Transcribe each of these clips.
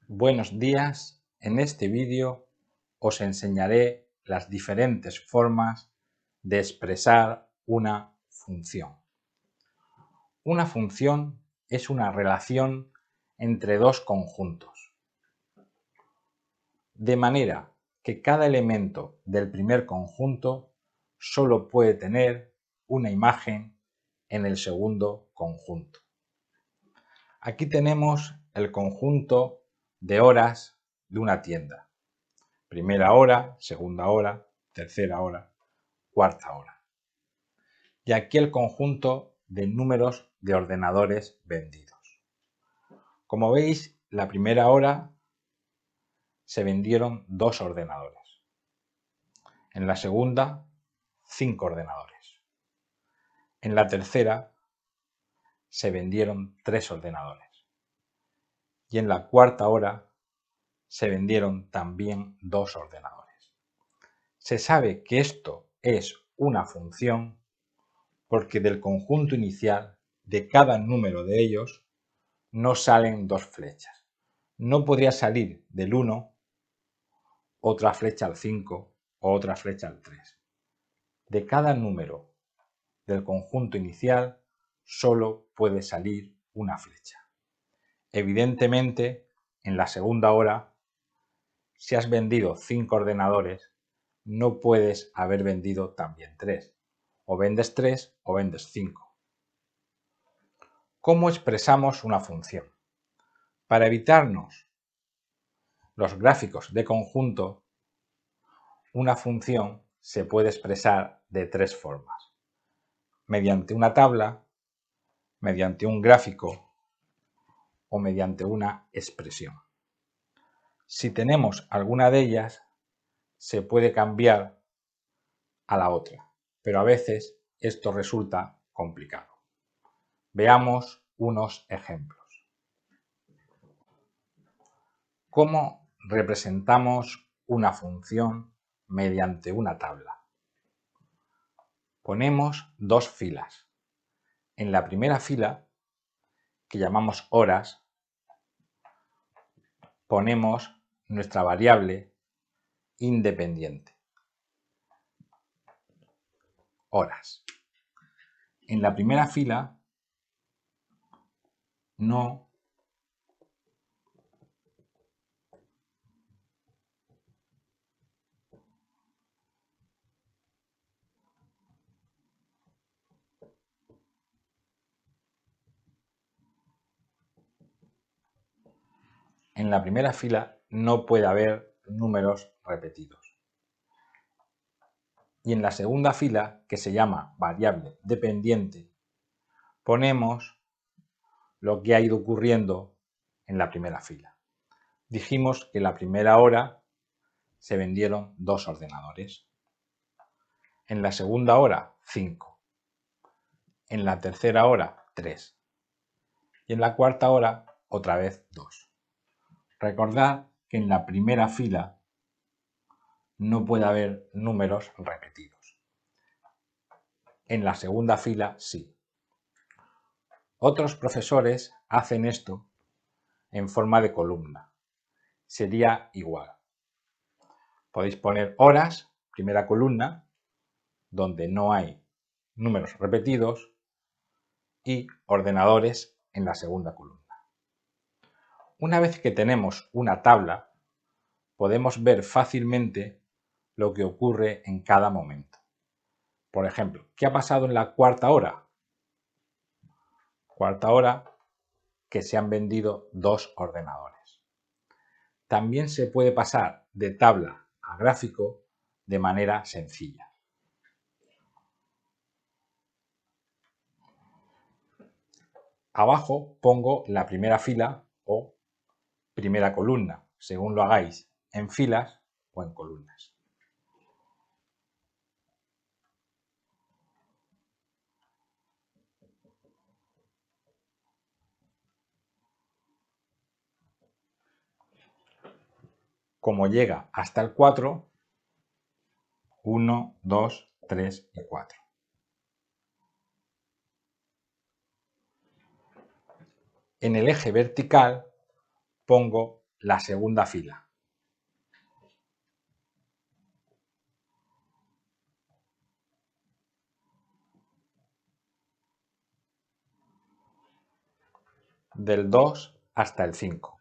Buenos días, en este vídeo os enseñaré las diferentes formas de expresar una función. Una función es una relación entre dos conjuntos, de manera que cada elemento del primer conjunto solo puede tener una imagen en el segundo conjunto. Aquí tenemos el conjunto de horas de una tienda. Primera hora, segunda hora, tercera hora, cuarta hora. Y aquí el conjunto de números de ordenadores vendidos. Como veis, la primera hora se vendieron 2 ordenadores. En la segunda, 5 ordenadores. En la tercera, se vendieron 3 ordenadores. Y en la cuarta hora, se vendieron también 2 ordenadores. Se sabe que esto es una función porque del conjunto inicial de cada número de ellos no salen 2 flechas. No podría salir del 1 otra flecha al 5 o otra flecha al 3. De cada número del conjunto inicial solo puede salir una flecha. Evidentemente, en la segunda hora, si has vendido 5 ordenadores, no puedes haber vendido también 3. O vendes 3 o vendes 5. ¿Cómo expresamos una función? Para evitarnos los gráficos de conjunto, una función se puede expresar de 3 formas. Mediante una tabla, mediante un gráfico o mediante una expresión. Si tenemos alguna de ellas, se puede cambiar a la otra, pero a veces esto resulta complicado. Veamos unos ejemplos. ¿Cómo representamos una función mediante una tabla? Ponemos 2 filas. En la primera fila, que llamamos horas, ponemos nuestra variable independiente, horas. En la primera fila no puede haber números repetidos. Y en la segunda fila, que se llama variable dependiente, ponemos lo que ha ido ocurriendo en la primera fila. Dijimos que en la primera hora se vendieron 2 ordenadores. En la segunda hora, 5. En la tercera hora, 3. Y en la cuarta hora, otra vez 2. Recordad que en la primera fila no puede haber números repetidos. En la segunda fila, sí. Otros profesores hacen esto en forma de columna. Sería igual. Podéis poner horas, primera columna, donde no hay números repetidos, y ordenadores en la segunda columna. Una vez que tenemos una tabla, podemos ver fácilmente lo que ocurre en cada momento. Por ejemplo, ¿qué ha pasado en la cuarta hora? Cuarta hora que se han vendido 2 ordenadores. También se puede pasar de tabla a gráfico de manera sencilla. Abajo pongo la primera fila o primera columna, según lo hagáis en filas o en columnas. Como llega hasta el 4, 1, 2, 3 y 4. En el eje vertical pongo la segunda fila. Del 2 hasta el 5.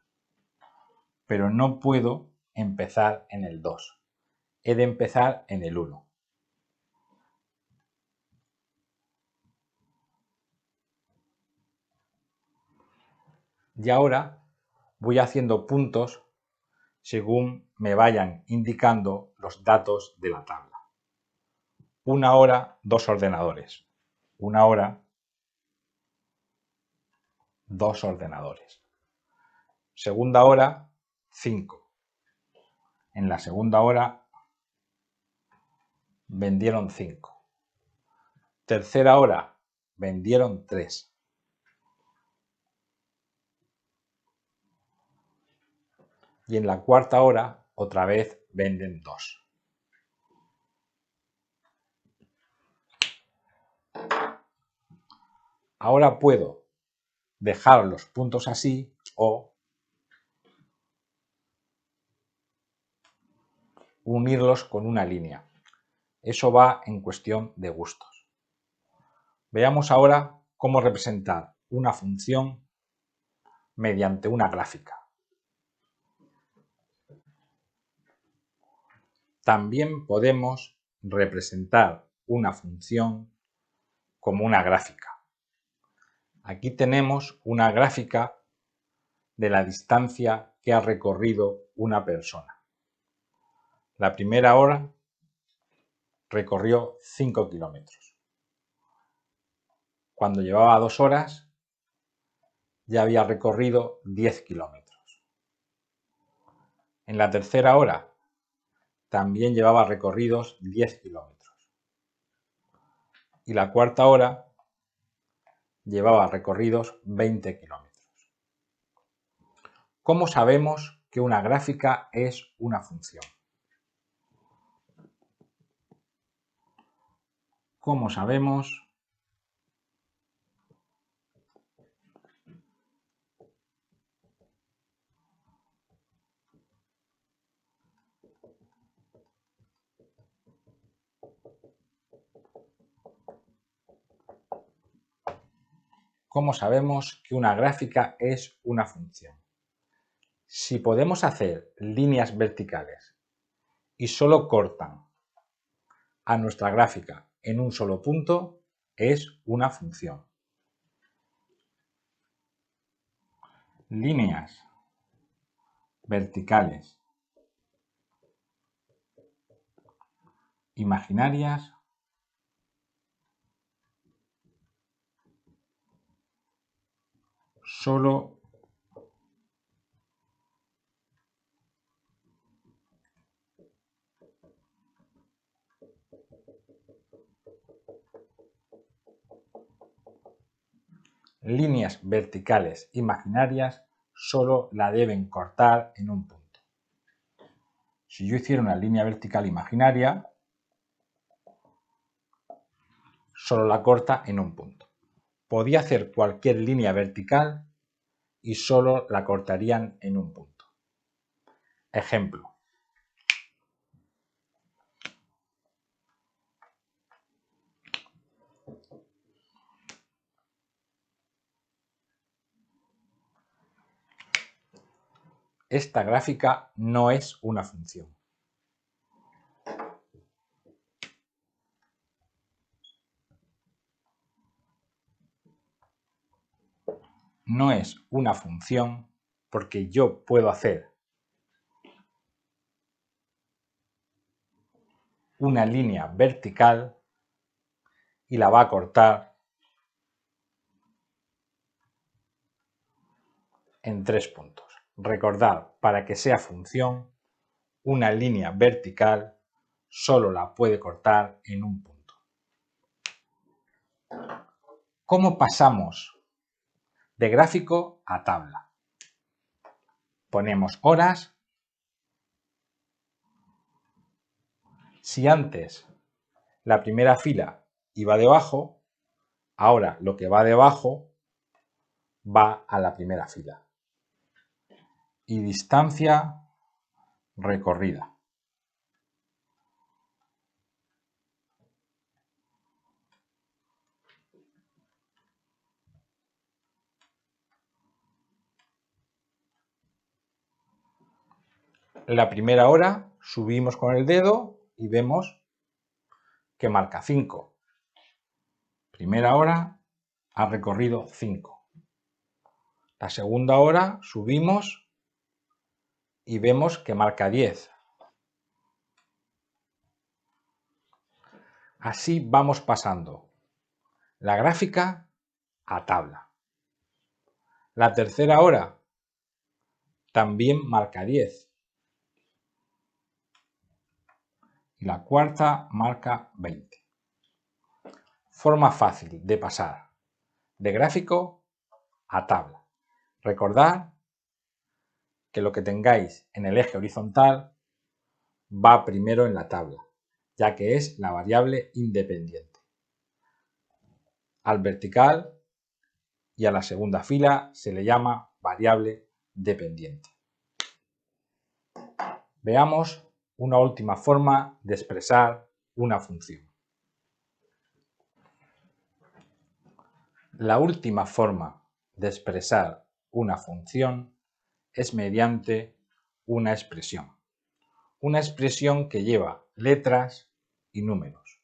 Pero no puedo empezar en el 2. He de empezar en el 1. Y ahora voy haciendo puntos según me vayan indicando los datos de la tabla. Una hora, 2 ordenadores. Una hora, 2 ordenadores. Segunda hora, 5. En la segunda hora vendieron 5. Tercera hora, vendieron 3. Y en la cuarta hora, otra vez venden 2. Ahora puedo dejar los puntos así o unirlos con una línea. Eso va en cuestión de gustos. Veamos ahora cómo representar una función mediante una gráfica. También podemos representar una función como una gráfica. Aquí tenemos una gráfica de la distancia que ha recorrido una persona. La primera hora recorrió 5 kilómetros. Cuando llevaba 2 horas ya había recorrido 10 kilómetros. En la tercera hora también llevaba recorridos 10 kilómetros. Y la cuarta hora llevaba recorridos 20 kilómetros. ¿Cómo sabemos que una gráfica es una función? ¿Cómo sabemos? ¿Cómo sabemos que una gráfica es una función? Si podemos hacer líneas verticales y solo cortan a nuestra gráfica en un solo punto, es una función. Líneas verticales imaginarias solo líneas verticales imaginarias solo la deben cortar en un punto. Si yo hiciera una línea vertical imaginaria, solo la corta en un punto. Podía hacer cualquier línea vertical y solo la cortarían en un punto. Ejemplo. Esta gráfica no es una función. No es una función porque yo puedo hacer una línea vertical y la va a cortar en 3 puntos. Recordad, para que sea función, una línea vertical solo la puede cortar en un punto. ¿Cómo pasamos de gráfico a tabla? Ponemos horas. Si antes la primera fila iba debajo, ahora lo que va debajo va a la primera fila. y distancia recorrida. La primera hora subimos con el dedo y vemos que marca 5. Primera hora ha recorrido 5. La segunda hora subimos y vemos que marca 10. Así vamos pasando la gráfica a tabla. La tercera hora también marca 10. Y la cuarta marca 20. Forma fácil de pasar de gráfico a tabla. Recordad que lo que tengáis en el eje horizontal va primero en la tabla, ya que es la variable independiente. Al vertical y a la segunda fila se le llama variable dependiente. Veamos una última forma de expresar una función. La última forma de expresar una función es mediante una expresión. Una expresión que lleva letras y números.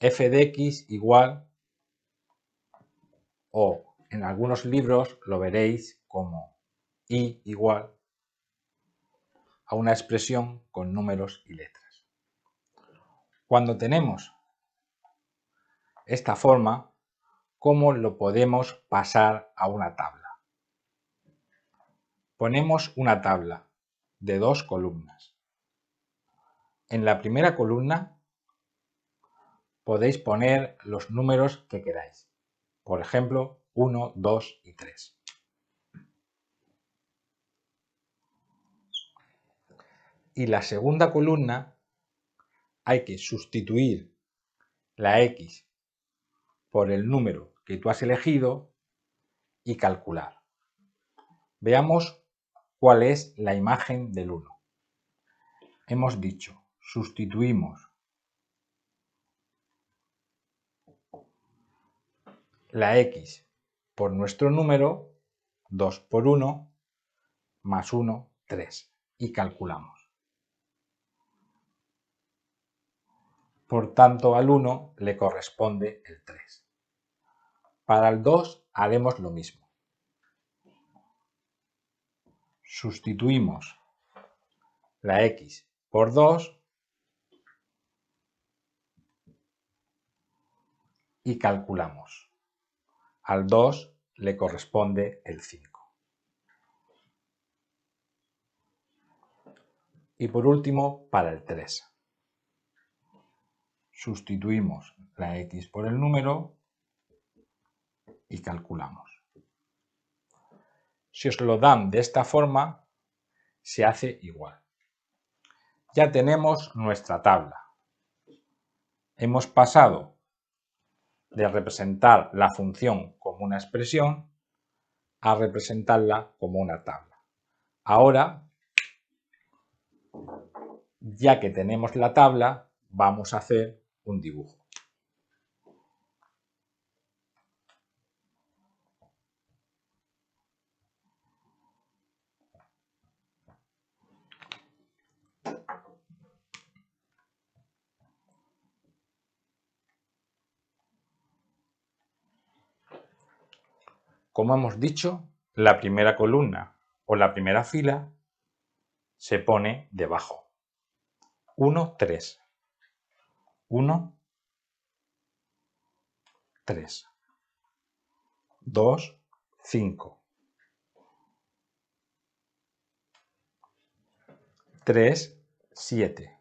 F de x igual, o en algunos libros lo veréis como y igual a una expresión con números y letras. Cuando tenemos esta forma, ¿cómo lo podemos pasar a una tabla? Ponemos una tabla de 2 columnas. En la primera columna podéis poner los números que queráis. Por ejemplo, 1, 2 y 3. Y la segunda columna hay que sustituir la x por el número que tú has elegido y calcular. Veamos cuál es la imagen del 1. Hemos dicho, sustituimos la x por nuestro número, 2 por 1, más 1, 3, y calculamos. Por tanto, al 1 le corresponde el 3. Para el 2 haremos lo mismo. Sustituimos la x por 2 y calculamos. Al 2 le corresponde el 5. Y por último, para el 3. Sustituimos la x por el número y calculamos. Si os lo dan de esta forma, se hace igual. Ya tenemos nuestra tabla. Hemos pasado de representar la función como una expresión a representarla como una tabla. Ahora, ya que tenemos la tabla, vamos a hacer un dibujo. Como hemos dicho, la primera columna o la primera fila se pone debajo. 1, 3. 1, 3. 2, 5. 3, 7.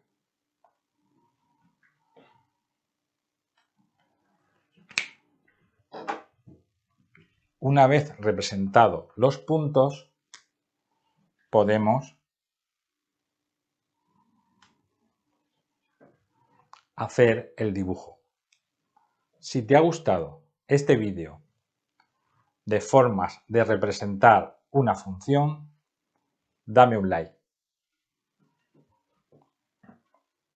Una vez representados los puntos, podemos hacer el dibujo. Si te ha gustado este vídeo de formas de representar una función, dame un like.